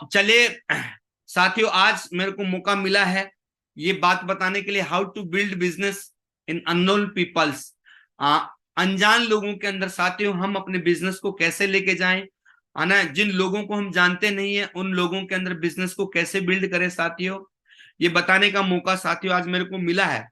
चलिए साथियों, आज मेरे को मौका मिला है ये बात बताने के लिए, how to build business in unknown peoples. अनजान लोगों के अंदर साथियों हम अपने बिजनेस को कैसे लेके जाएं, है ना। जिन लोगों को हम जानते नहीं है उन लोगों के अंदर बिजनेस को कैसे बिल्ड करें साथियों, ये बताने का मौका साथियों आज मेरे को मिला है।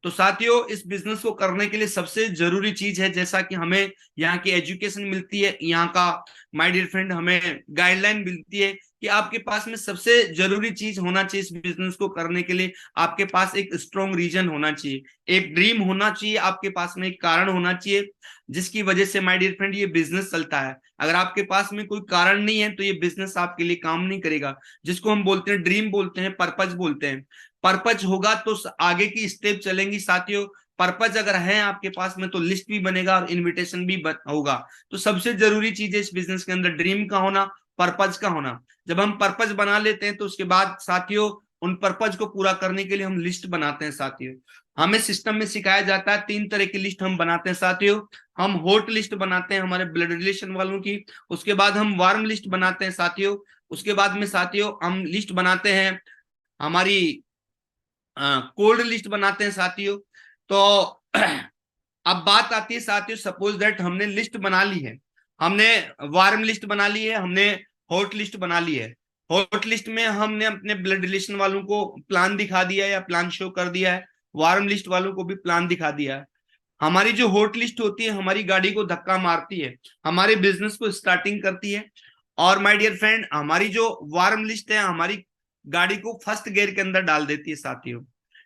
तो साथियों इस बिजनेस को करने के लिए सबसे जरूरी चीज है, जैसा कि हमें यहाँ की एजुकेशन मिलती है, यहाँ का माय डियर फ्रेंड हमें गाइडलाइन मिलती है कि आपके पास में सबसे जरूरी चीज होना चाहिए इस बिजनेस को करने के लिए, आपके पास एक स्ट्रॉन्ग रीजन होना चाहिए, एक ड्रीम होना चाहिए, आपके पास में एक कारण होना चाहिए जिसकी वजह से माय डियर फ्रेंड ये बिजनेस चलता है। अगर आपके पास में कोई कारण नहीं है तो ये बिजनेस आपके लिए काम नहीं करेगा, जिसको हम बोलते हैं ड्रीम बोलते हैं, पर्पज बोलते हैं। पर्पज होगा तो आगे की स्टेप चलेंगी साथियों। पर्पज अगर है आपके पास में तो लिस्ट भी बनेगा और इनविटेशन भी होगा। तो सबसे जरूरी चीज है इस बिजनेस के अंदर ड्रीम का होना, पर्पज का होना। जब हम पर्पज बना लेते हैं तो उसके बाद साथियों उन पर्पज को पूरा करने के लिए हम लिस्ट बनाते हैं साथियों। हमें सिस्टम में सिखाया जाता है 3 तरह की लिस्ट हम बनाते हैं साथियों। हम हॉट लिस्ट बनाते हैं हमारे ब्लड रिलेशन वालों की, उसके बाद हम वार्म लिस्ट बनाते हैं साथियों, उसके बाद में साथियों हम लिस्ट बनाते हैं हमारी कोल्ड लिस्ट बनाते हैं साथियों। तो अब बात आती है साथियों, सपोज दैट हमने लिस्ट बना ली है, हमने वार्म लिस्ट बना ली है, हमने हॉट लिस्ट बना ली है। हॉट लिस्ट में हमने अपने ब्लड रिलेशन वालों को प्लान दिखा दिया है या प्लान शो कर दिया है, वार्म लिस्ट वालों को भी प्लान दिखा दिया है। हमारी जो हॉट लिस्ट होती है हमारी गाड़ी को धक्का मारती है, हमारे बिजनेस को स्टार्टिंग करती है। और माय डियर फ्रेंड हमारी जो वार्म लिस्ट है हमारी गाड़ी को फर्स्ट गियर के अंदर डाल देती है साथियों।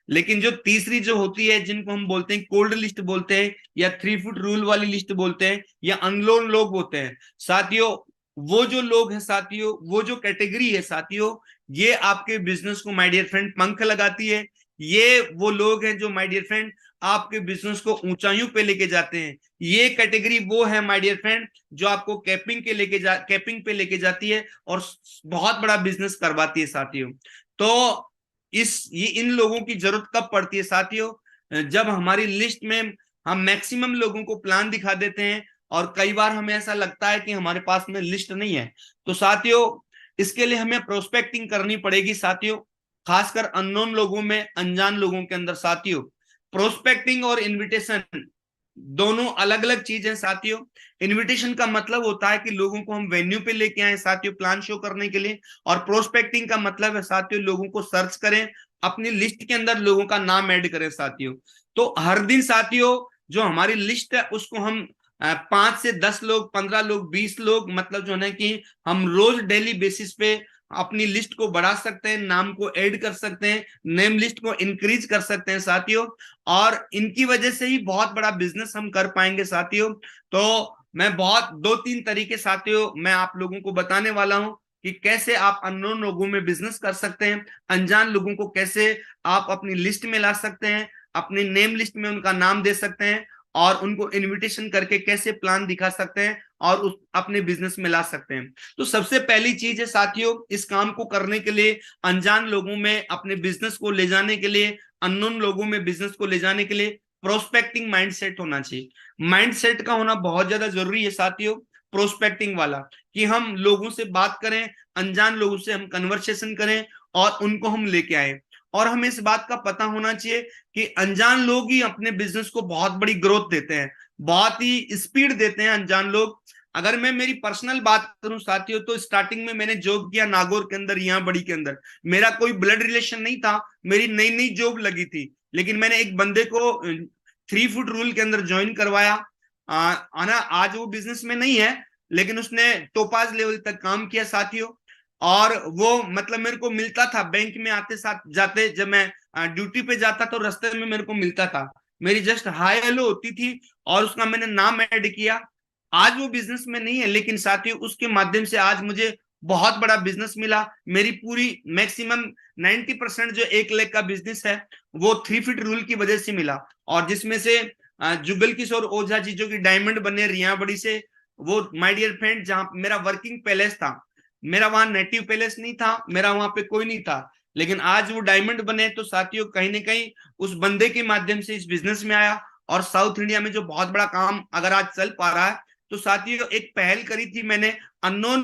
लेकिन जो तीसरी जो होती है जिनको हम बोलते हैं कोल्ड लिस्ट बोलते हैं, या 3 फुट रूल वाली लिस्ट बोलते हैं, या अनलोन लोग होते हैं साथियों, वो जो लोग हैं साथियों, वो जो कैटेगरी है साथियों, ये आपके बिजनेस को माय डियर फ्रेंड पंख लगाती है। ये वो लोग हैं जो माय डियर फ्रेंड आपके बिजनेस को ऊंचाइयों पे लेके जाते हैं। ये कैटेगरी वो है माय डियर फ्रेंड जो आपको कैपिंग पे लेके जाती है और बहुत बड़ा बिजनेस करवाती है साथियों। तो ये इन लोगों की जरूरत कब पड़ती है साथियों, जब हमारी लिस्ट में हम मैक्सिमम लोगों को प्लान दिखा देते हैं और कई बार हमें ऐसा लगता है कि हमारे पास में लिस्ट नहीं है। तो साथियों इसके लिए हमें प्रोस्पेक्टिंग करनी पड़ेगी साथियों, खासकर अननोन लोगों में, अनजान लोगों के अंदर साथियों। प्रोस्पेक्टिंग और इनविटेशन दोनों अलग अलग चीज है साथियों। इनविटेशन का मतलब होता है कि लोगों को हम वेन्यू पे लेके आए साथियों प्लान शो करने के लिए, और प्रोस्पेक्टिंग का मतलब है साथियों लोगों को सर्च करें, अपनी लिस्ट के अंदर लोगों का नाम ऐड करें साथियों। तो हर दिन साथियों जो हमारी लिस्ट है उसको हम 5 से 10 लोग, 15 लोग, 20 लोग, मतलब जो है कि हम रोज डेली बेसिस पे अपनी लिस्ट को बढ़ा सकते हैं, नाम को ऐड कर सकते हैं, नेम लिस्ट को इंक्रीज कर सकते हैं साथियों। और इनकी वजह से ही बहुत बड़ा बिजनेस हम कर पाएंगे साथियों। तो मैं बहुत 2-3 तरीके साथियों मैं आप लोगों को बताने वाला हूं कि कैसे आप अननोन लोगों में बिजनेस कर सकते हैं, अनजान लोगों को कैसे आप अपनी लिस्ट में ला सकते हैं, अपनी नेम लिस्ट में उनका नाम दे सकते हैं, और उनको इनविटेशन करके कैसे प्लान दिखा सकते हैं और उस अपने बिजनेस में ला सकते हैं। तो सबसे पहली चीज है साथियों, इस काम को करने के लिए, अनजान लोगों में अपने बिजनेस को ले जाने के लिए, अननोन लोगों में बिजनेस को ले जाने के लिए प्रोस्पेक्टिंग माइंडसेट होना चाहिए। माइंडसेट का होना बहुत ज्यादा जरूरी है साथियों, प्रोस्पेक्टिंग वाला, कि हम लोगों से बात करें, अनजान लोगों से हम कन्वर्सेशन करें और उनको हम लेके आए। और हमें इस बात का पता होना चाहिए कि अनजान लोग ही अपने बिजनेस को बहुत बड़ी ग्रोथ देते हैं, बहुत ही स्पीड देते हैं अनजान लोग। अगर मैं मेरी पर्सनल बात करूं साथियों तो स्टार्टिंग में मैंने जॉब किया नागौर के अंदर, यहाँ बड़ी के अंदर, मेरा कोई ब्लड रिलेशन नहीं था, मेरी नई नई जॉब लगी थी, लेकिन मैंने एक बंदे को 3 फुट रूल के अंदर ज्वाइन करवाया। आना आज वो बिजनेस में नहीं है लेकिन उसने टोपाज लेवल तक काम किया साथियों। और वो मतलब मेरे को मिलता था बैंक में आते साथ जाते, जब मैं ड्यूटी पे जाता तो रास्ते में मेरे को मिलता था, मेरी जस्ट हाय हेलो होती थी और उसका मैंने नाम ऐड किया। आज वो बिजनेस में नहीं है लेकिन साथियों उसके माध्यम से आज मुझे बहुत बड़ा बिजनेस मिला। मेरी पूरी मैक्सिमम 90% जो 1 लाख का बिजनेस है वो 3 फीट रूल की वजह से मिला, और जिसमें से जुगल किशोर ओझा जी जो कि डायमंड बने रिया बड़ी से, वो माय डियर फ्रेंड जहां मेरा वर्किंग पैलेस था, मेरा वहां नेटिव पैलेस नहीं था, मेरा वहां पे कोई नहीं था, लेकिन आज वो डायमंड बने तो साथियों कहीं ना कहीं उस बंदे के माध्यम से इस बिजनेस में आया। और साउथ इंडिया में जो बहुत बड़ा काम अगर आज चल पा रहा है तो साथियों एक पहल करी थी मैंने अननोन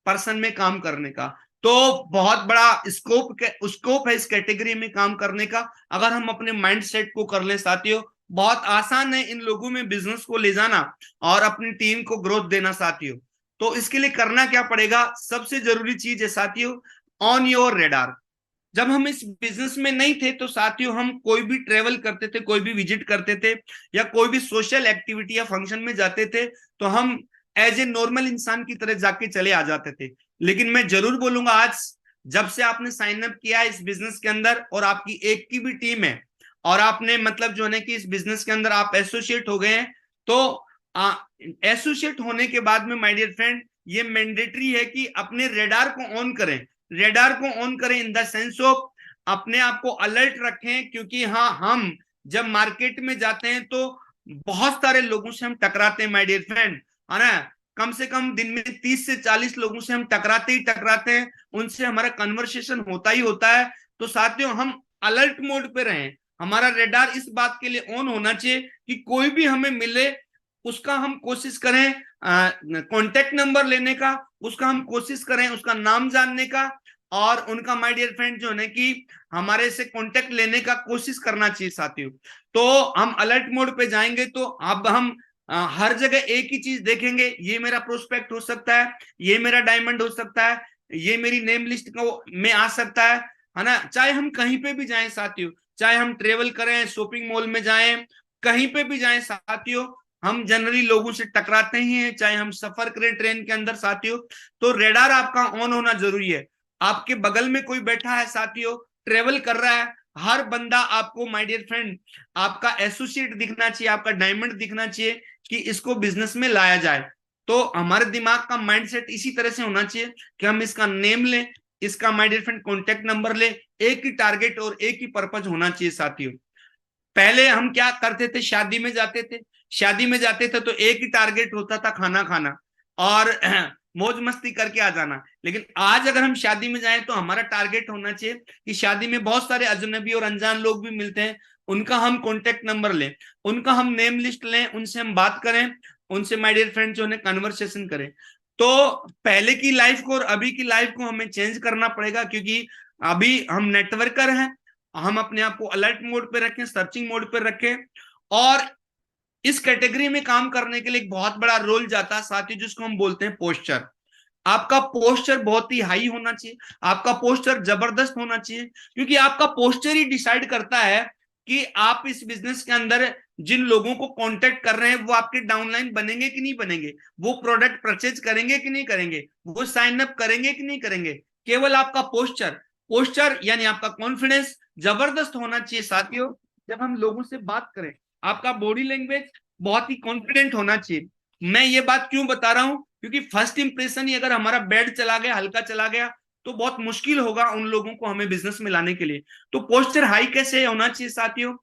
पर्सन में काम करने का। तो बहुत बड़ा स्कोप है इस कैटेगरी में काम करने का। अगर हम अपने माइंड सेट को कर ले साथियों, बहुत आसान है इन लोगों में बिजनेस को ले जाना और अपनी टीम को ग्रोथ देना साथियों। तो इसके लिए करना क्या पड़ेगा, सबसे जरूरी चीज है साथियों, ऑन योर रेडार। जब हम इस बिजनेस में नहीं थे तो साथियों हम कोई भी ट्रेवल करते थे, कोई भी विजिट करते थे, या कोई भी सोशल एक्टिविटी या फंक्शन में जाते थे, तो हम एज ए नॉर्मल इंसान की तरह जाके चले आ जाते थे। लेकिन मैं जरूर बोलूंगा, आज जब से आपने साइन अप किया है इस बिजनेस के अंदर और आपकी एक की भी टीम है और आपने मतलब जो है ना कि इस बिजनेस के अंदर आप एसोसिएट हो गए हैं, तो एसोसिएट होने के बाद में माय डियर फ्रेंड ये मैंडेटरी है कि अपने रेडार को ऑन करें। रेडार को ऑन करें इन द सेंस ऑफ अपने आप को अलर्ट रखें, क्योंकि हाँ, हम जब मार्केट में जाते हैं तो बहुत सारे लोगों से हम टकराते हैं माय डियर फ्रेंड, है ना। कम से कम दिन में 30 से 40 लोगों से हम टकराते ही टकराते हैं, उनसे हमारा कन्वर्सेशन होता ही होता है। तो साथियों हम अलर्ट मोड पे रहें, हमारा रेडार इस बात के लिए ऑन होना चाहिए कि कोई भी हमें मिले उसका हम कोशिश करें कांटेक्ट नंबर लेने का, उसका हम कोशिश करें उसका नाम जानने का, और उनका माय डियर फ्रेंड जो है ना कि हमारे से कांटेक्ट लेने का कोशिश करना चाहिए साथियों। तो हम अलर्ट मोड पे जाएंगे तो अब हम हर जगह एक ही चीज देखेंगे, ये मेरा प्रोस्पेक्ट हो सकता है, ये मेरा डायमंड हो सकता है, ये मेरी नेम लिस्ट को में आ सकता है ना। चाहे हम कहीं पे भी जाएं साथियों, चाहे हम ट्रेवल करें, शॉपिंग मॉल में जाएं, कहीं पे भी जाएं साथियों, हम जनरली लोगों से टकराते ही हैं, चाहे हम सफर करें ट्रेन के अंदर साथियों। तो रेडार आपका ऑन होना जरूरी है। आपके बगल में कोई बैठा है साथियों, ट्रेवल कर रहा है, हर बंदा आपको माय डियर फ्रेंड आपका एसोसिएट दिखना चाहिए, आपका डायमंड दिखना चाहिए कि इसको बिजनेस में लाया जाए। तो हमारे दिमाग का माइंडसेट इसी तरह से होना चाहिए कि हम इसका नेम लें, इसका my dear friend contact number ले, एक ही टारगेट और एक ही पर्पज होना चाहिए साथियों। पहले हम क्या करते थे, शादी में जाते थे, शादी में जाते थे तो एक ही टारगेट होता था, खाना खाना और मौज मस्ती करके आ जाना। लेकिन आज अगर हम शादी में जाएं तो हमारा टारगेट होना चाहिए कि शादी में बहुत सारे अजनबी और अनजान लोग भी मिलते हैं, उनका हम कॉन्टेक्ट नंबर लें, उनका हम नेम लिस्ट लें, उनसे हम बात करें, उनसे माय डियर फ्रेंड जो है कन्वर्सेशन करें। तो पहले की लाइफ को और अभी की लाइफ को हमें चेंज करना पड़ेगा, क्योंकि अभी हम नेटवर्कर हैं, हम अपने आप को अलर्ट मोड पे रखें, सर्चिंग मोड पे रखें। और इस कैटेगरी में काम करने के लिए एक बहुत बड़ा रोल जाता है साथियों, जिसको हम बोलते हैं पोस्चर। आपका पोस्चर बहुत ही हाई होना चाहिए, आपका पोस्चर जबरदस्त होना चाहिए, क्योंकि आपका पोस्चर ही डिसाइड करता है कि आप इस बिजनेस के अंदर जिन लोगों को कांटेक्ट कर रहे हैं वो आपके डाउनलाइन बनेंगे कि नहीं बनेंगे, वो प्रोडक्ट परचेज करेंगे कि नहीं करेंगे, वो साइन अप करेंगे कि नहीं करेंगे। केवल आपका पोस्चर, पोस्चर यानी आपका कॉन्फिडेंस जबरदस्त होना चाहिए साथियों। जब हम लोगों से बात करें, आपका बॉडी लैंग्वेज बहुत ही कॉन्फिडेंट होना चाहिए। मैं ये बात क्यों बता रहा हूं, क्योंकि फर्स्ट इंप्रेशन ही अगर हमारा बैड चला गया, हल्का चला गया, तो बहुत मुश्किल होगा उन लोगों को हमें बिजनेस में लाने के लिए। तो पोस्चर हाई कैसे होना चाहिए साथियों,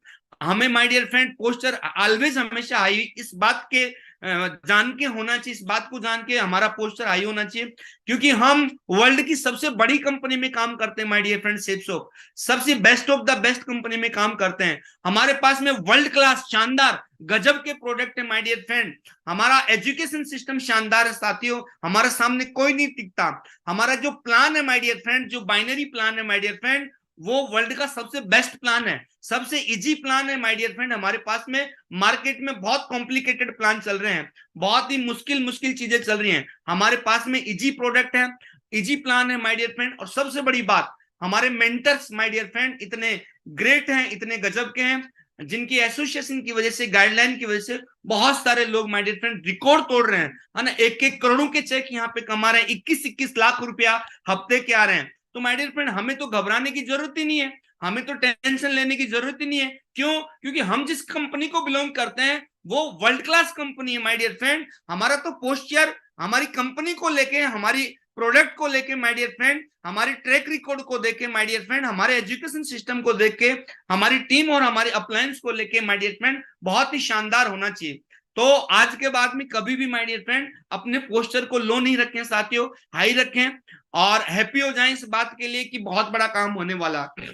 हमें my dear friend posture always हमेशा हाई इस बात के जान के होना चाहिए, इस बात को जान के हमारा पोस्चर हाई होना चाहिए, क्योंकि हम वर्ल्ड की सबसे बड़ी कंपनी में काम करते हैं माय डियर फ्रेंड, सेप्सो सबसे best of the best company में काम करते हैं। हमारे पास में वर्ल्ड क्लास शानदार गजब के प्रोडक्ट है माय डियर फ्रेंड, हमारा एजुकेशन सिस्टम शानदार है साथियों, हमारे सामने कोई नहीं टिकता। हमारा जो प्लान है माय डियर फ्रेंड, जो बाइनरी प्लान है माय डियर फ्रेंड, वो वर्ल्ड का सबसे बेस्ट प्लान है, सबसे इजी प्लान है माय डियर फ्रेंड। हमारे पास में मार्केट में बहुत कॉम्प्लिकेटेड प्लान चल रहे हैं, बहुत ही मुश्किल मुश्किल चीजें चल रही हैं, हमारे पास में इजी प्रोडक्ट है, इजी प्लान है माय डियर फ्रेंड। और सबसे बड़ी बात, हमारे मेंटर्स माय डियर फ्रेंड इतने ग्रेट हैं, इतने गजब के हैं, जिनकी एसोसिएशन की वजह से, गाइडलाइन की वजह से बहुत सारे लोग माय डियर फ्रेंड रिकॉर्ड तोड़ रहे हैं, है ना। एक एक करोड़ों के चेक यहाँ पे कमा रहे हैं, 21-21 लाख रुपया हफ्ते के आ रहे हैं। तो माय डियर फ्रेंड हमें तो घबराने की जरूरत ही नहीं है, हमें तो टेंशन लेने की जरूरत ही नहीं है। क्यों? क्योंकि हम जिस कंपनी को बिलोंग करते हैं वो वर्ल्ड क्लास कंपनी है माय डियर फ्रेंड। हमारा तो पोस्चर हमारी कंपनी को लेके, हमारी प्रोडक्ट को लेके माय डियर फ्रेंड, हमारे ट्रैक रिकॉर्ड को देख के माय डियर फ्रेंड, हमारे एजुकेशन सिस्टम को देख के, हमारी टीम और हमारे अप्लायंस को लेके माय डियर फ्रेंड बहुत ही शानदार होना चाहिए। तो आज के बाद में कभी भी माय डियर फ्रेंड अपने पोस्टर को लो नहीं रखें साथियों, हाई रखें, और हैप्पी हो जाएं इस बात के लिए कि बहुत बड़ा काम होने वाला है,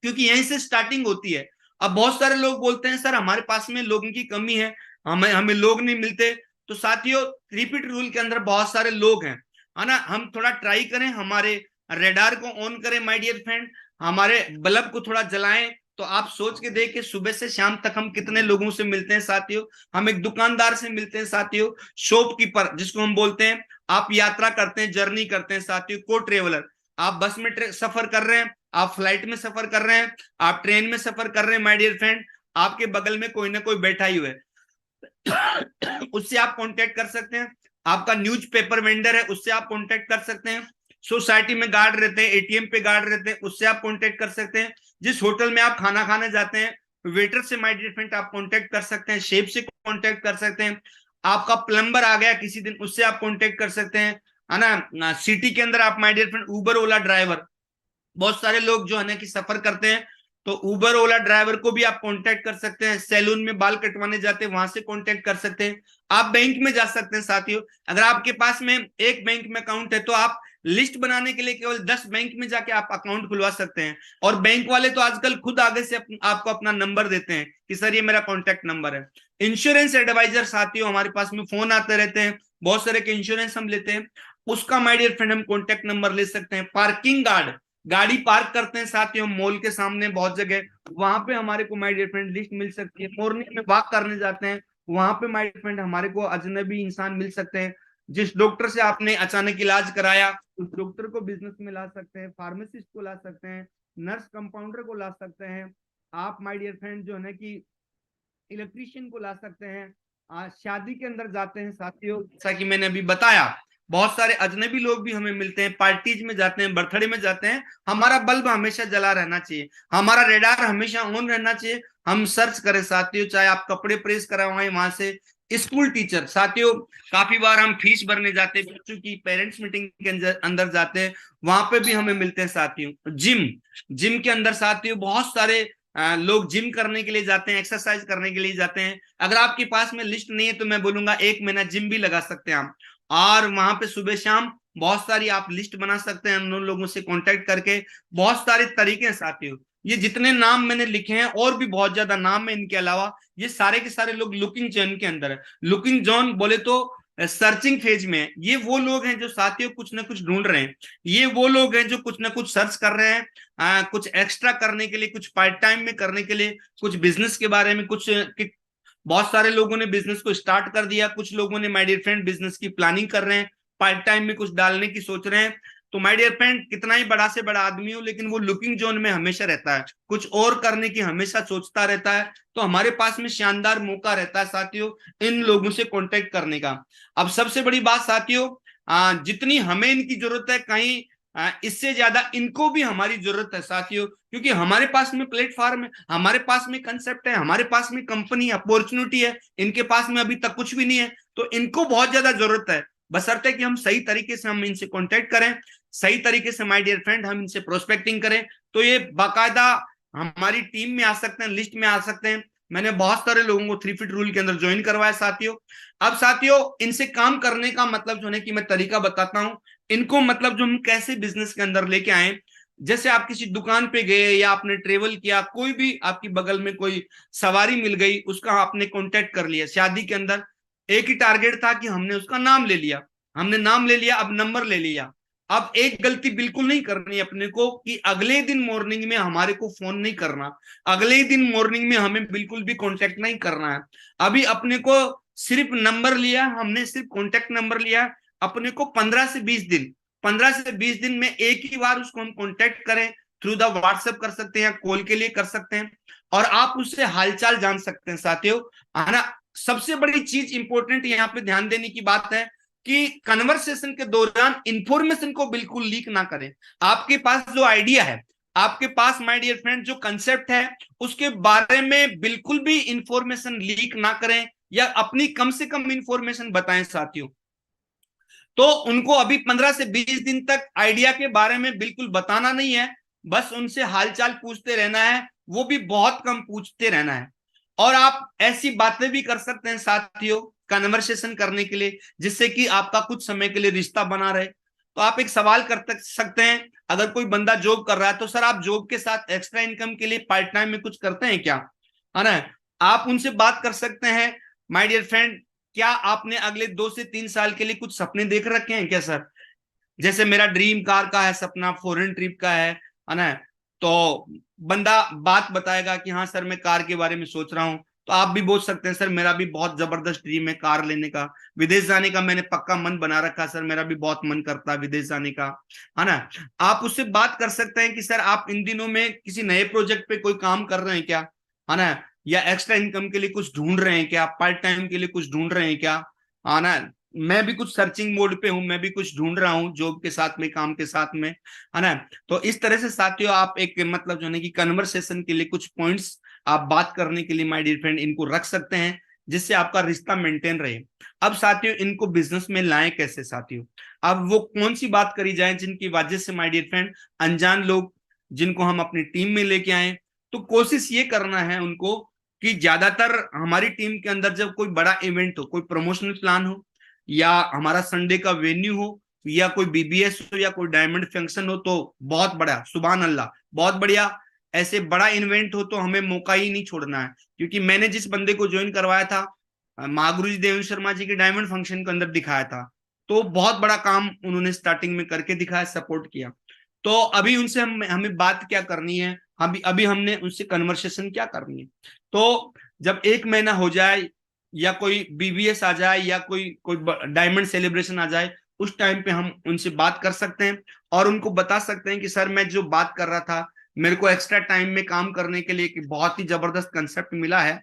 क्योंकि यहीं से स्टार्टिंग होती है। अब बहुत सारे लोग बोलते हैं सर हमारे पास में लोगों की कमी है, हमें हमें लोग नहीं मिलते। तो साथियों, रिपीट रूल के अंदर बहुत सारे लोग हैं, है ना। हम थोड़ा ट्राई करें, हमारे रेडार को ऑन करें माय डियर फ्रेंड, हमारे बल्ब को थोड़ा जलाएं। तो आप सोच के देख के सुबह से शाम तक हम कितने लोगों से मिलते हैं साथियों। हम एक दुकानदार से मिलते हैं साथियों, शॉपकीपर जिसको हम बोलते हैं, आप यात्रा करते हैं, जर्नी करते हैं साथियों, को ट्रेवलर, आप बस में सफर कर रहे हैं, आप फ्लाइट में सफर कर रहे हैं, आप ट्रेन में सफर कर रहे हैं माय डियर फ्रेंड, आपके बगल में कोई ना कोई बैठा ही हुआ है उससे आप कांटेक्ट कर सकते हैं। आपका न्यूज़पेपर वेंडर है, उससे आप कांटेक्ट कर सकते हैं। सोसाइटी में गार्ड रहते हैं, एटीएम पे गार्ड रहते हैं, उससे आप कांटेक्ट कर सकते हैं। जिस होटल में आप खाना खाने जाते हैं, वेटर से माय डियर फ्रेंड आप कांटेक्ट कर सकते हैं, शेफ से कांटेक्ट कर सकते हैं। आपका प्लम्बर आ गया किसी दिन, उससे आप कांटेक्ट कर सकते हैं, है ना। सिटी के अंदर आप my dear friend Uber Ola driver, बहुत सारे लोग जो है ना कि सफर करते हैं, तो उबर ओला ड्राइवर को भी आप कांटेक्ट कर सकते हैं। सैलून में बाल कटवाने जाते हैं, वहां से कांटेक्ट कर सकते हैं। आप बैंक में जा सकते हैं साथियों, अगर आपके पास में एक बैंक में अकाउंट है तो आप लिस्ट बनाने के लिए केवल 10 बैंक में जाके आप अकाउंट खुलवा सकते हैं। और बैंक वाले तो आजकल खुद आगे से आपको अपना नंबर देते हैं कि सर ये मेरा कॉन्टेक्ट नंबर है। इंश्योरेंस एडवाइजर साथियों, हमारे पास में फोन आते रहते हैं, बहुत सारे के इंश्योरेंस हम लेते हैं, उसका माय डियर फ्रेंड हम कॉन्टेक्ट नंबर ले सकते हैं। पार्किंग गार्ड, गाड़ी पार्क करते हैं साथियों मॉल के सामने बहुत जगह, वहां पे हमारे को माय डियर फ्रेंड लिस्ट मिल सकती है। मॉर्निंग में वॉक करने जाते हैं, वहां पे माय डियर फ्रेंड हमारे को अजनबी इंसान मिल सकते हैं। जिस डॉक्टर से आपने अचानक इलाज कराया, उस डॉक्टर को बिजनेस में ला सकते हैं, फार्मासिस्ट को ला सकते हैं, नर्स कंपाउंडर को ला सकते हैं। आप माय डियर फ्रेंड जो है ना कि इलेक्ट्रीशियन को ला सकते हैं। शादी के अंदर जाते हैं साथियों, जैसा कि मैंने अभी बताया, बहुत सारे अजनबी लोग भी हमें मिलते हैं, पार्टीज में जाते हैं, बर्थडे में जाते हैं, हमारा बल्ब हमेशा जला रहना चाहिए, हमारा रेडार हमेशा ऑन रहना चाहिए। हम सर्च करें साथियों, चाहे आप कपड़े प्रेस करवाएं वहां से, स्कूल टीचर साथियों, काफी बार हम फीस भरने जाते हैं, बच्चों की पेरेंट्स मीटिंग के अंदर जाते हैं, वहां पे भी हमें मिलते हैं साथियों। जिम, जिम के अंदर साथियों बहुत सारे लोग जिम करने के लिए जाते हैं, एक्सरसाइज करने के लिए जाते हैं। अगर आपके पास में लिस्ट नहीं है तो मैं बोलूंगा 1 महीना जिम भी लगा सकते हैं आप, और वहां पे सुबह शाम बहुत सारी आप लिस्ट बना सकते हैं उन लोगों से कांटेक्ट करके। बहुत सारे तरीके हैं साथियों, ये जितने नाम मैंने लिखे हैं और भी बहुत ज्यादा नाम है इनके अलावा, ये सारे के सारे लोग लुकिंग जोन के अंदर है। लुकिंग जोन बोले तो सर्चिंग फेज में है, ये वो लोग हैं जो साथियों कुछ ना कुछ ढूंढ रहे हैं, ये वो लोग हैं जो कुछ ना कुछ सर्च कर रहे हैं, कुछ एक्स्ट्रा करने के लिए, कुछ पार्ट टाइम में करने के लिए, कुछ बिजनेस के बारे में, कुछ बहुत सारे लोगों ने बिजनेस को स्टार्ट कर दिया, कुछ लोगों ने माय डियर फ्रेंड बिजनेस की प्लानिंग कर रहे हैं, पार्ट टाइम में कुछ डालने की सोच रहे हैं। तो माय डियर फ्रेंड कितना ही बड़ा से बड़ा आदमी हो, लेकिन वो लुकिंग जोन में हमेशा रहता है, कुछ और करने की हमेशा सोचता रहता है। तो हमारे पास में शानदार मौका रहता है साथियों इन लोगों से कांटेक्ट करने का। अब सबसे बड़ी बात साथियों, जितनी हमें इनकी जरूरत है, कहीं इससे ज्यादा इनको भी हमारी जरूरत है साथियों, क्योंकि हमारे पास में प्लेटफॉर्म है, हमारे पास में कंसेप्ट है, हमारे पास में कंपनी अपॉर्चुनिटी है, इनके पास में अभी तक कुछ भी नहीं है, तो इनको बहुत ज्यादा जरूरत है। बशर्ते कि हम सही तरीके से हम इनसे कांटेक्ट करें, सही तरीके से माय डियर फ्रेंड हम इनसे प्रोस्पेक्टिंग करें, तो ये बाकायदा हमारी टीम में आ सकते हैं, लिस्ट में आ सकते हैं। मैंने बहुत सारे लोगों को 3 फीट रूल के अंदर ज्वाइन करवाया साथियों। अब साथियों इनसे काम करने का मतलब जो है कि मैं तरीका बताता हूं इनको, मतलब जो हम कैसे बिजनेस के अंदर लेके आए। जैसे आप किसी दुकान पे गए या आपने ट्रेवल किया, कोई भी आपकी बगल में कोई सवारी मिल गई, उसका आपने कांटेक्ट कर लिया। शादी के अंदर एक ही टारगेट था कि हमने उसका नाम ले लिया, हमने नाम ले लिया, अब नंबर ले लिया। अब एक गलती बिल्कुल नहीं करनी अपने को कि अगले दिन मॉर्निंग में हमारे को फोन नहीं करना, अगले दिन मॉर्निंग में हमें बिल्कुल भी कांटेक्ट नहीं करना है। अभी अपने को सिर्फ नंबर लिया, हमने सिर्फ कांटेक्ट नंबर लिया, अपने को 15 से 20 दिन, 15 से 20 दिन में एक ही बार उसको हम कांटेक्ट करें, थ्रू द व्हाट्सएप कर सकते हैं, कॉल के लिए कर सकते हैं, और आप उससे हालचाल जान सकते हैं साथियों, है ना। सबसे बड़ी चीज इंपॉर्टेंट यहाँ पे ध्यान देने की बात है कि कन्वर्सेशन के दौरान इंफॉर्मेशन को बिल्कुल लीक ना करें। आपके पास जो आइडिया है, आपके पास माय डियर फ्रेंड जो कंसेप्ट है, उसके बारे में बिल्कुल भी इंफॉर्मेशन लीक ना करें, या अपनी कम से कम इंफॉर्मेशन बताएं साथियों। तो उनको अभी 15 से 20 दिन तक आइडिया के बारे में बिल्कुल बताना नहीं है, बस उनसे हालचाल पूछते रहना है, वो भी बहुत कम पूछते रहना है। और आप ऐसी बातें भी कर सकते हैं साथियों कन्वर्सेशन करने के लिए, जिससे कि आपका कुछ समय के लिए रिश्ता बना रहे। तो आप एक सवाल कर सकते हैं, अगर कोई बंदा जॉब कर रहा है तो सर आप जॉब के साथ एक्स्ट्रा इनकम के लिए पार्ट टाइम में कुछ करते हैं क्या, है ना। आप उनसे बात कर सकते हैं, माय डियर फ्रेंड क्या आपने अगले 2 से 3 साल के लिए कुछ सपने देख रखे हैं क्या सर, जैसे मेरा ड्रीम कार का है सपना, फॉरेन ट्रिप का है ना, तो बंदा बात बताएगा कि हाँ सर मैं कार के बारे में सोच रहा हूँ, तो आप भी बोल सकते हैं सर मेरा भी बहुत जबरदस्त ड्रीम है कार लेने का, विदेश जाने का मैंने पक्का मन बना रखा है सर, मेरा भी बहुत मन करता है विदेश जाने का, है ना। आप उससे बात कर सकते हैं कि सर आप इन दिनों में किसी नए प्रोजेक्ट पे कोई काम कर रहे हैं क्या, है ना, या एक्स्ट्रा इनकम के लिए कुछ ढूंढ रहे हैं क्या, पार्ट टाइम के लिए कुछ ढूंढ रहे हैं क्या, है ना। मैं भी कुछ सर्चिंग मोड पे हूं, मैं भी कुछ ढूंढ रहा हूँ जॉब के साथ में, काम के साथ में, है ना। तो इस तरह से साथियों आप एक मतलब जो है कि कन्वर्सेशन के लिए कुछ पॉइंट्स आप बात करने के लिए माय डियर फ्रेंड इनको रख सकते हैं, जिससे आपका रिश्ता मेंटेन रहे। अब साथियों इनको बिजनेस में लाएं कैसे साथियों, अब वो कौन सी बात करी जाए जिनकी वजह से माय डियर फ्रेंड अनजान लोग जिनको हम अपनी टीम में लेके आए। तो कोशिश ये करना है उनको कि ज्यादातर हमारी टीम के अंदर जब कोई बड़ा इवेंट हो, कोई प्रमोशनल प्लान हो, या हमारा संडे का वेन्यू हो, या कोई बीबीएस हो, या कोई डायमंड फंक्शन हो, तो बहुत बड़ा सुभान अल्लाह बहुत बढ़िया, ऐसे बड़ा इवेंट हो तो हमें मौका ही नहीं छोड़ना है। क्योंकि मैंने जिस बंदे को ज्वाइन करवाया था महागुरु जी देवेंद्र शर्मा जी के डायमंड फंक्शन के अंदर दिखाया था, तो बहुत बड़ा काम उन्होंने स्टार्टिंग में करके दिखाया, सपोर्ट किया। तो अभी उनसे हमें बात क्या करनी है, अभी अभी हमने उनसे कन्वर्सेशन क्या करनी है। तो जब 1 महीना हो जाए, या कोई बीबीएस आ जाए, या कोई कोई डायमंड सेलिब्रेशन आ जाए, उस टाइम पे हम उनसे बात कर सकते हैं और उनको बता सकते हैं कि सर मैं जो बात कर रहा था, मेरे को एक्स्ट्रा टाइम में काम करने के लिए बहुत ही जबरदस्त कंसेप्ट मिला है।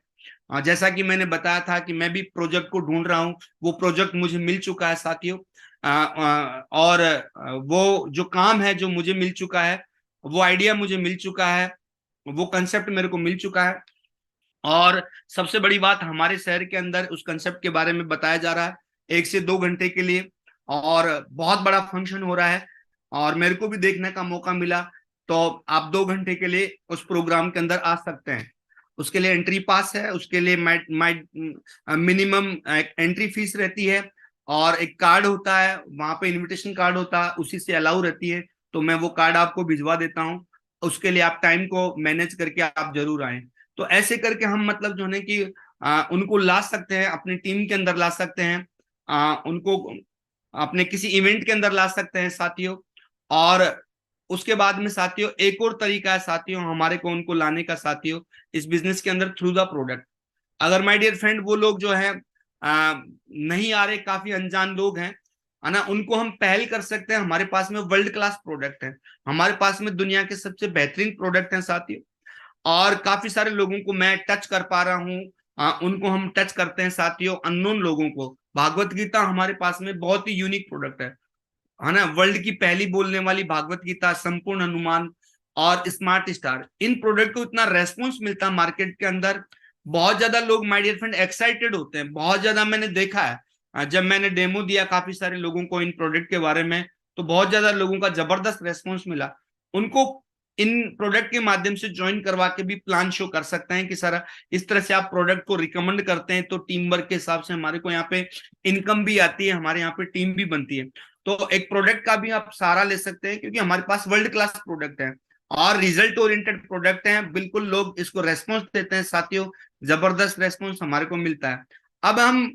जैसा कि मैंने बताया था कि मैं भी प्रोजेक्ट को ढूंढ रहा हूँ, वो प्रोजेक्ट मुझे मिल चुका है साथियों, और वो जो काम है जो मुझे मिल चुका है, वो आइडिया मुझे मिल चुका है, वो कंसेप्ट मेरे को मिल चुका है। और सबसे बड़ी बात हमारे शहर के अंदर उस कंसेप्ट के बारे में बताया जा रहा है 1 से 2 घंटे के लिए, और बहुत बड़ा फंक्शन हो रहा है, और मेरे को भी देखने का मौका मिला। तो आप 2 घंटे के लिए उस प्रोग्राम के अंदर आ सकते हैं। उसके लिए एंट्री पास है, उसके लिए मिनिमम एंट्री फीस रहती है, और एक कार्ड होता है वहां पे, इनविटेशन कार्ड होता है, उसी से अलाउ रहती है। तो मैं वो कार्ड आपको भिजवा देता हूँ, उसके लिए आप टाइम को मैनेज करके आप जरूर आए। तो ऐसे करके हम मतलब जो है कि उनको ला सकते हैं, अपनी टीम के अंदर ला सकते हैं, उनको अपने किसी इवेंट के अंदर ला सकते हैं साथियों। और उसके बाद में साथियों एक और तरीका है साथियों हमारे को उनको लाने का साथियों, इस बिजनेस के अंदर थ्रू द प्रोडक्ट। अगर माय डियर फ्रेंड वो लोग जो है नहीं आ रहे, काफी अनजान लोग हैं, है ना, उनको हम पहल कर सकते हैं। हमारे पास में वर्ल्ड क्लास प्रोडक्ट है, हमारे पास में दुनिया के सबसे बेहतरीन प्रोडक्ट हैं साथियों, और काफी सारे लोगों को मैं टच कर पा रहा हूँ। उनको हम टच करते हैं साथियों, अननोन लोगों को। भागवत गीता हमारे पास में बहुत ही यूनिक प्रोडक्ट है ना, वर्ल्ड की पहली बोलने वाली भागवत गीता, संपूर्ण हनुमान और स्मार्ट स्टार, इन प्रोडक्ट को इतना रेस्पॉन्स मिलता है मार्केट के अंदर। बहुत ज्यादा लोग माय डियर फ्रेंड एक्साइटेड होते हैं, बहुत ज्यादा मैंने देखा है। जब मैंने डेमो दिया काफी सारे लोगों को इन प्रोडक्ट के बारे में, तो बहुत ज्यादा लोगों का जबरदस्त रेस्पॉन्स मिला। उनको इन प्रोडक्ट के माध्यम से ज्वाइन करवा के भी प्लान शो कर सकते हैं कि सर इस तरह से आप प्रोडक्ट को रिकमेंड करते हैं, तो टीम वर्क के हिसाब से हमारे को यहाँ पे इनकम भी आती है, हमारे यहाँ पे टीम भी बनती है। तो एक प्रोडक्ट का भी आप सहारा ले सकते हैं, क्योंकि हमारे पास वर्ल्ड क्लास प्रोडक्ट है और रिजल्ट ओरिएंटेड प्रोडक्ट है, बिल्कुल लोग इसको रेस्पॉन्स देते हैं साथियों, जबरदस्त रेस्पॉन्स हमारे को मिलता है। अब हम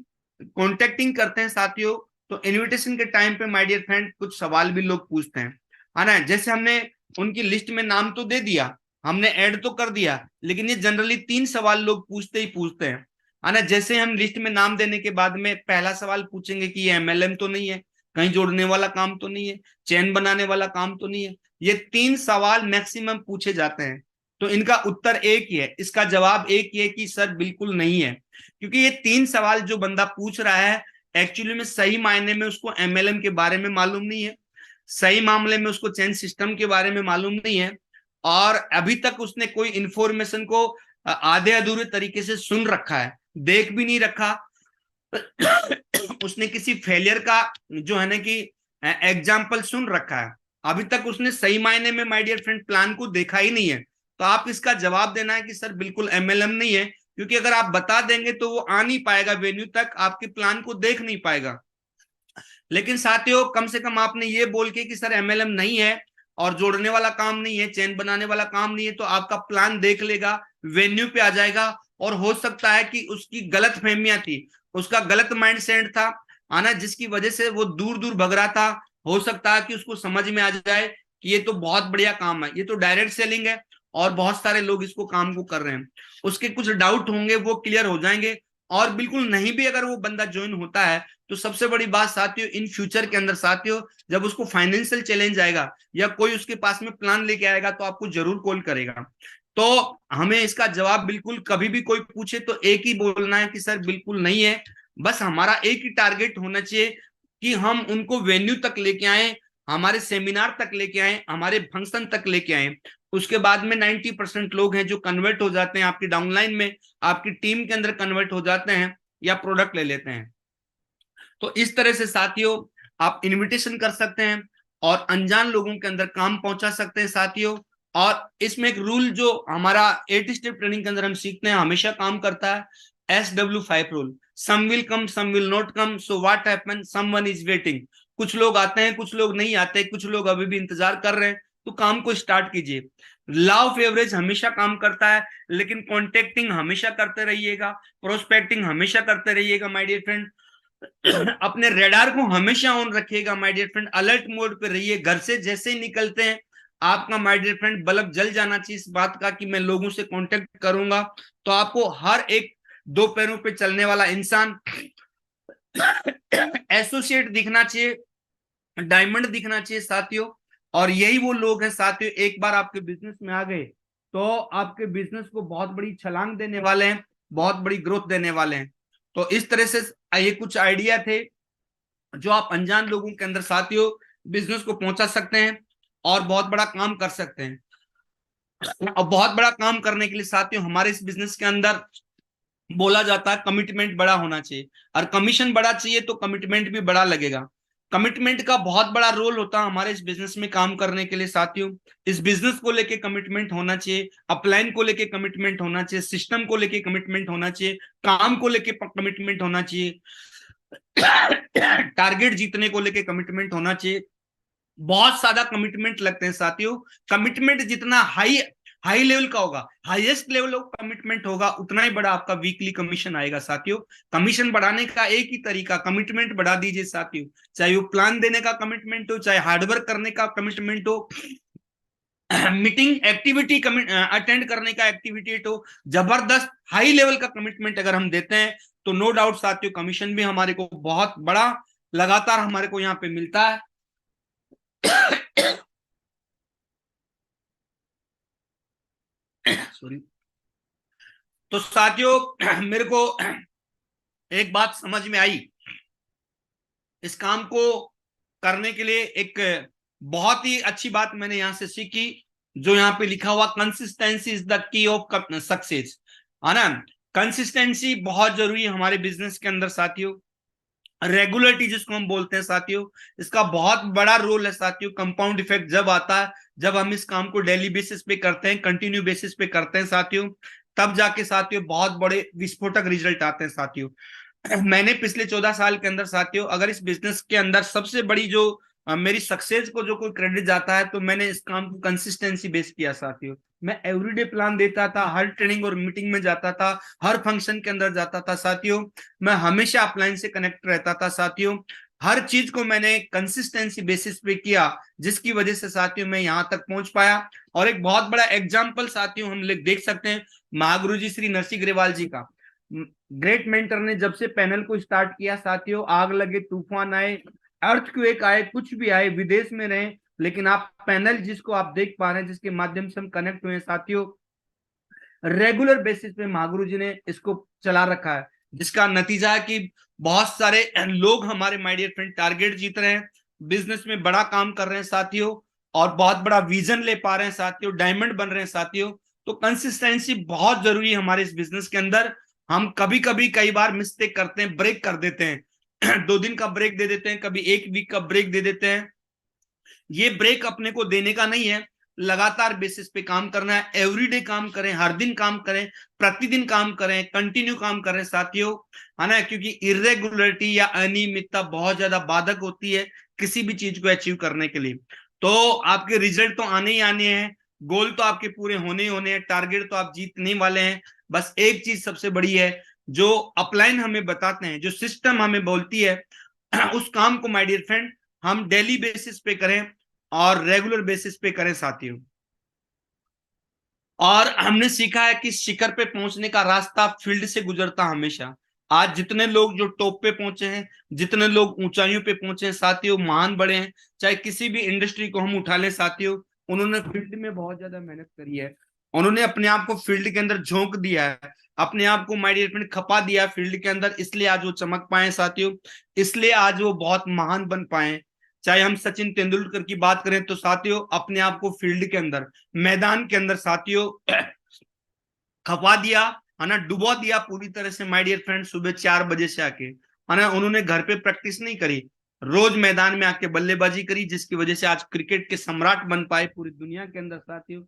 कॉन्टेक्टिंग करते हैं साथियों, तो इनविटेशन के टाइम पे माय डियर फ्रेंड कुछ सवाल भी लोग पूछते हैं, है ना। जैसे हमने उनकी लिस्ट में नाम तो दे दिया, हमने ऐड तो कर दिया, लेकिन ये जनरली 3 सवाल लोग पूछते ही पूछते हैं, है ना। जैसे हम लिस्ट में नाम देने के बाद में पहला सवाल पूछेंगे कि ये एमएलएम तो नहीं है, कहीं जोड़ने वाला काम तो नहीं है, चेन बनाने वाला काम तो नहीं है। ये 3 सवाल मैक्सिमम पूछे जाते हैं, तो इनका उत्तर एक ही है, इसका जवाब एक ही है कि सर बिल्कुल नहीं है। क्योंकि ये 3 सवाल जो बंदा पूछ रहा है, एक्चुअली में सही मायने में उसको एमएलएम के बारे में मालूम नहीं है, सही मामले में उसको चेन सिस्टम के बारे में मालूम नहीं है, और अभी तक उसने कोई इंफॉर्मेशन को आधे अधूरे तरीके से सुन रखा है, देख भी नहीं रखा। उसने किसी फेलियर का जो है ना कि एग्जाम्पल सुन रखा है, अभी तक उसने सही मायने में माय डियर फ्रेंड प्लान को देखा ही नहीं है। तो आप इसका जवाब देना है कि सर बिल्कुल एमएलएम नहीं है, क्योंकि अगर आप बता देंगे तो वो आ नहीं पाएगा वेन्यू तक, आपके प्लान को देख नहीं पाएगा। लेकिन साथियों कम से कम आपने ये बोल के कि सर एमएलएम नहीं है और जोड़ने वाला काम नहीं है, चेन बनाने वाला काम नहीं है, तो आपका प्लान देख लेगा, वेन्यू पे आ जाएगा। और हो सकता है कि उसकी गलत फहमियां थी, उसका गलत माइंड सेट था, आना, जिसकी वजह से वो दूर दूर भग रहा था। हो सकता है कि उसको समझ में आ जाए कि ये तो बहुत बढ़िया काम है, ये तो डायरेक्ट सेलिंग है और बहुत सारे लोग इसको काम को कर रहे हैं। उसके कुछ डाउट होंगे वो क्लियर हो जाएंगे। और बिल्कुल नहीं भी अगर वो बंदा ज्वाइन होता है तो सबसे बड़ी बात साथियों, इन फ्यूचर के अंदर साथियों, जब उसको फाइनेंशियल चैलेंज आएगा या कोई उसके पास में प्लान लेके आएगा तो आपको जरूर कॉल करेगा। तो हमें इसका जवाब बिल्कुल, कभी भी कोई पूछे तो एक ही बोलना है कि सर बिल्कुल नहीं है। बस हमारा एक ही टारगेट होना चाहिए कि हम उनको वेन्यू तक लेके आए, हमारे सेमिनार तक लेके आए, हमारे फंक्शन तक लेके आए। उसके बाद में 90% लोग हैं जो कन्वर्ट हो जाते हैं आपकी डाउनलाइन में, आपकी टीम के अंदर कन्वर्ट हो जाते हैं या प्रोडक्ट ले लेते हैं। तो इस तरह से साथियों आप इनविटेशन कर सकते हैं और अनजान लोगों के अंदर काम पहुंचा सकते हैं साथियों। और इसमें एक रूल जो हमारा 8 स्टेप ट्रेनिंग के अंदर हम सीखते हैं हमेशा काम करता है, SW5 rule. Some will come, some will not come, so what happen, someone is waiting. कुछ लोग आते हैं, कुछ लोग नहीं आते, कुछ लोग अभी भी इंतजार कर रहे हैं, तो काम को स्टार्ट कीजिए। लॉ ऑफ एवरेज हमेशा काम करता है, लेकिन कॉन्टेक्टिंग हमेशा करते रहिएगा, प्रोस्पेक्टिंग हमेशा करते रहिएगा माय डियर फ्रेंड। अपने रेडार को हमेशा ऑन रखिएगा my dear friend, alert mode पे रहिए। घर से जैसे ही निकलते हैं आपका माय डियर फ्रेंड बल्ब जल जाना चाहिए इस बात का कि मैं लोगों से कांटेक्ट करूंगा। तो आपको हर एक दो पैरों पे चलने वाला इंसान एसोसिएट दिखना चाहिए, डायमंड दिखना चाहिए साथियों। और यही वो लोग हैं साथियों, एक बार आपके बिजनेस में आ गए तो आपके बिजनेस को बहुत बड़ी छलांग देने वाले हैं, बहुत बड़ी ग्रोथ देने वाले हैं। तो इस तरह से ये कुछ आइडिया थे जो आप अनजान लोगों के अंदर साथियों बिजनेस को पहुंचा सकते हैं और बहुत बड़ा काम कर सकते हैं। और बहुत बड़ा काम करने के लिए साथियों हमारे इस बिजनेस के अंदर बोला जाता है कमिटमेंट बड़ा होना चाहिए, और कमीशन बड़ा चाहिए तो कमिटमेंट भी बड़ा लगेगा। कमिटमेंट का बहुत बड़ा रोल होता है हमारे इस बिजनेस में काम करने के लिए साथियों। इस बिजनेस को लेके कमिटमेंट होना चाहिए, अपलाइन को लेके कमिटमेंट होना चाहिए, सिस्टम को लेके कमिटमेंट होना चाहिए, काम को लेके कमिटमेंट होना चाहिए, टारगेट जीतने को लेके कमिटमेंट होना चाहिए। बहुत ज्यादा कमिटमेंट लगते हैं साथियों। कमिटमेंट जितना हाई हाई लेवल का होगा, हाईएस्ट लेवल ऑफ कमिटमेंट होगा, उतना ही बड़ा आपका वीकली कमीशन आएगा साथियों। कमीशन बढ़ाने का एक ही तरीका, कमिटमेंट बढ़ा दीजिए साथियों। चाहे वो प्लान देने का कमिटमेंट हो, चाहे हार्डवर्क करने का कमिटमेंट हो, मीटिंग एक्टिविटी अटेंड करने का एक्टिविटी हो, जबरदस्त हाई लेवल का कमिटमेंट अगर हम देते हैं तो नो डाउट साथियों कमीशन भी हमारे को बहुत बड़ा लगातार हमारे को यहाँ पे मिलता है। सॉरी। तो साथियों मेरे को एक बात समझ में आई, इस काम को करने के लिए एक बहुत ही अच्छी बात मैंने यहां से सीखी, जो यहाँ पे लिखा हुआ consistency is the key of success, है ना। कंसिस्टेंसी बहुत जरूरी है हमारे बिजनेस के अंदर साथियों। रेगुलरिटी जिसको हम बोलते हैं साथियों, इसका बहुत बड़ा रोल है साथियों। कंपाउंड इफेक्ट जब आता है, जब हम इस काम को डेली बेसिस पे करते हैं, कंटिन्यू बेसिस पे करते हैं साथियों, तब जाके साथियों बहुत बड़े विस्फोटक रिजल्ट आते हैं साथियों। मैंने पिछले 14 साल के अंदर साथियों, अगर इस बिजनेस के अंदर सबसे बड़ी जो मेरी सक्सेस को जो कोई क्रेडिट जाता है तो मैंने इस काम को कंसिस्टेंसी बेस किया साथियों। मैं एवरीडे प्लान देता था, हर ट्रेनिंग और मीटिंग में जाता था, हर फंक्शन के अंदर जाता था साथियों। मैं हमेशा अपलाइन से कनेक्ट रहता था साथियों। हर चीज को मैंने कंसिस्टेंसी बेसिस पे किया, जिसकी वजह से साथियों मैं यहां तक पहुंच पाया। और एक बहुत बड़ा एग्जाम्पल साथियों हम लोग देख सकते हैं महागुरु जी श्री नरसिंह ग्रेवाल जी का। ग्रेट मेंटर ने जब से पैनल को स्टार्ट किया साथियों, आग लगे, तूफान आए, अर्थक्वेक आए, कुछ भी आए, विदेश में रहे, लेकिन आप पैनल जिसको आप देख पा रहे हैं, जिसके माध्यम से हम कनेक्ट हुए साथियों, रेगुलर बेसिस पे महागुरु जी ने इसको चला रखा है, जिसका नतीजा है कि बहुत सारे लोग हमारे माय डियर फ्रेंड टारगेट जीत रहे हैं, बिजनेस में बड़ा काम कर रहे हैं साथियों, और बहुत बड़ा विजन ले पा रहे हैं साथियों, डायमंड बन रहे हैं साथियों। तो कंसिस्टेंसी बहुत जरूरी है हमारे इस बिजनेस के अंदर। हम कभी कभी कई बार मिस्टेक करते हैं, ब्रेक कर देते हैं, 2 दिन का ब्रेक दे देते हैं, कभी 1 वीक का ब्रेक दे देते हैं। ये ब्रेक अपने को देने का नहीं है, लगातार बेसिस पे काम करना है, एवरीडे काम करें, हर दिन काम करें, प्रतिदिन काम करें, कंटिन्यू काम करें साथियों, है ना। क्योंकि इरेगुलरिटी या अनियमितता बहुत ज्यादा बाधक होती है किसी भी चीज को अचीव करने के लिए। तो आपके रिजल्ट तो आने ही आने हैं, गोल तो आपके पूरे होने ही होने हैं, टारगेट तो आप जीतने वाले हैं। बस एक चीज सबसे बड़ी है, जो अपलाइन हमें बताते हैं, जो सिस्टम हमें बोलती है, उस काम को माय डियर फ्रेंड हम डेली बेसिस पे करें और रेगुलर बेसिस पे करें साथियों। और हमने सीखा है कि शिखर पे पहुंचने का रास्ता फील्ड से गुजरता हमेशा। आज जितने लोग जो टॉप पे पहुंचे हैं, जितने लोग ऊंचाइयों पे पहुंचे हैं साथियों, महान बड़े हैं, चाहे किसी भी इंडस्ट्री को हम उठा लें साथियों, उन्होंने फील्ड में बहुत ज्यादा मेहनत करी है। उन्होंने अपने आप को फील्ड के अंदर झोंक दिया है, अपने आप को माय डियर फ्रेंड खपा दिया है फील्ड के अंदर, इसलिए आज वो चमक पाए साथियों, इसलिए आज वो बहुत महान बन पाए। चाहे हम सचिन तेंदुलकर की बात करें तो साथियों अपने आप को फील्ड के अंदर, मैदान के अंदर साथियों खपा दिया, है ना, डुबो दिया पूरी तरह से माय डियर फ्रेंड, सुबह 4 बजे से आके, है ना, उन्होंने घर पे प्रैक्टिस नहीं करी, रोज मैदान में आके बल्लेबाजी करी, जिसकी वजह से आज क्रिकेट के सम्राट बन पाए पूरी दुनिया के अंदर साथियों।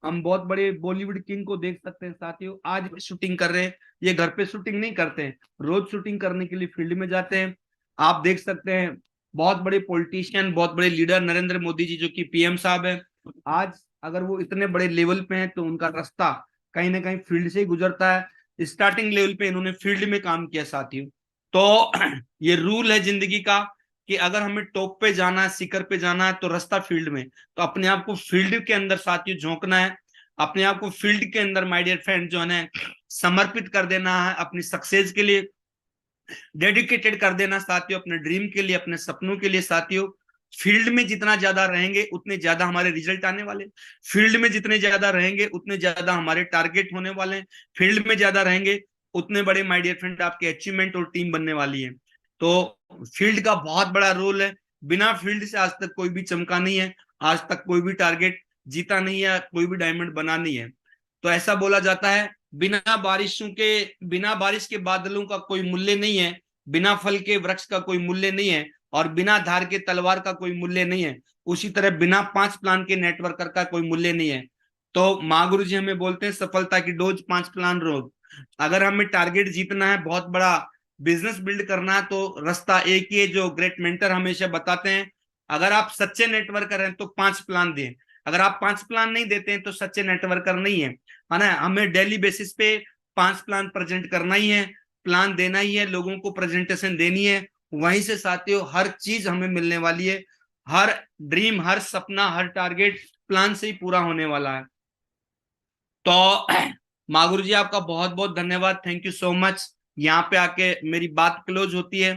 हम बहुत बड़े बॉलीवुड किंग को देख सकते हैं साथियों, आज भी शूटिंग कर रहे हैं, ये घर पे शूटिंग नहीं करते हैं, रोज शूटिंग करने के लिए फील्ड में जाते हैं। आप देख सकते हैं बहुत बड़े पॉलिटिशियन, बहुत बड़े लीडर नरेंद्र मोदी जी जो कि पीएम साहब है, आज अगर वो इतने बड़े लेवल पे हैं तो उनका रास्ता कहीं ना कहीं फील्ड से ही गुजरता है। स्टार्टिंग लेवल पे इन्होंने फील्ड में काम किया साथियों। तो ये रूल है जिंदगी का कि अगर हमें टॉप पे जाना है, शिखर पे जाना है, तो रास्ता फील्ड में, तो अपने आप को फील्ड के अंदर साथियों झोंकना है, अपने आप को फील्ड के अंदर माय डियर फ्रेंड जो है समर्पित कर देना है, अपनी सक्सेस के लिए डेडिकेटेड कर देना साथियों, अपने ड्रीम के लिए, अपने सपनों के लिए साथियों। फील्ड में जितना ज्यादा रहेंगे उतने ज्यादा हमारे रिजल्ट आने वाले, फील्ड में जितने ज्यादा रहेंगे उतने ज्यादा हमारे टारगेट होने वाले हैं, फील्ड में ज्यादा रहेंगे उतने बड़े माय डियर फ्रेंड आपके अचीवमेंट और टीम बनने वाली है। तो फील्ड का बहुत बड़ा रोल है, बिना फील्ड से आज तक कोई भी चमका नहीं है, आज तक कोई भी टारगेट जीता नहीं है, कोई भी डायमंड बना नहीं है। तो ऐसा बोला जाता है बिना बारिश के बादलों का कोई मूल्य नहीं है, बिना फल के वृक्ष का कोई मूल्य नहीं है, और बिना धार के तलवार का कोई मूल्य नहीं है। उसी तरह बिना 5 प्लान के नेटवर्कर का कोई मूल्य नहीं है। तो माँ गुरु जी हमें बोलते हैं सफलता की डोज 5 प्लान रोज। अगर हमें टारगेट जीतना है, बहुत बड़ा बिजनेस बिल्ड करना है, तो रास्ता एक ही है जो ग्रेट मेंटर हमेशा बताते हैं, अगर आप सच्चे नेटवर्कर हैं तो 5 प्लान दें, अगर आप 5 प्लान नहीं देते हैं तो सच्चे नेटवर्कर नहीं है ना। हमें डेली बेसिस पे 5 प्लान प्रेजेंट करना ही है, प्लान देना ही है, लोगों को प्रेजेंटेशन देनी है, वहीं से साथियों हर चीज हमें मिलने वाली है, हर ड्रीम, हर सपना, हर टारगेट प्लान से ही पूरा होने वाला है। तो मागुरु जी आपका बहुत बहुत धन्यवाद, थैंक यू सो मच। यहाँ पे आके मेरी बात क्लोज होती है।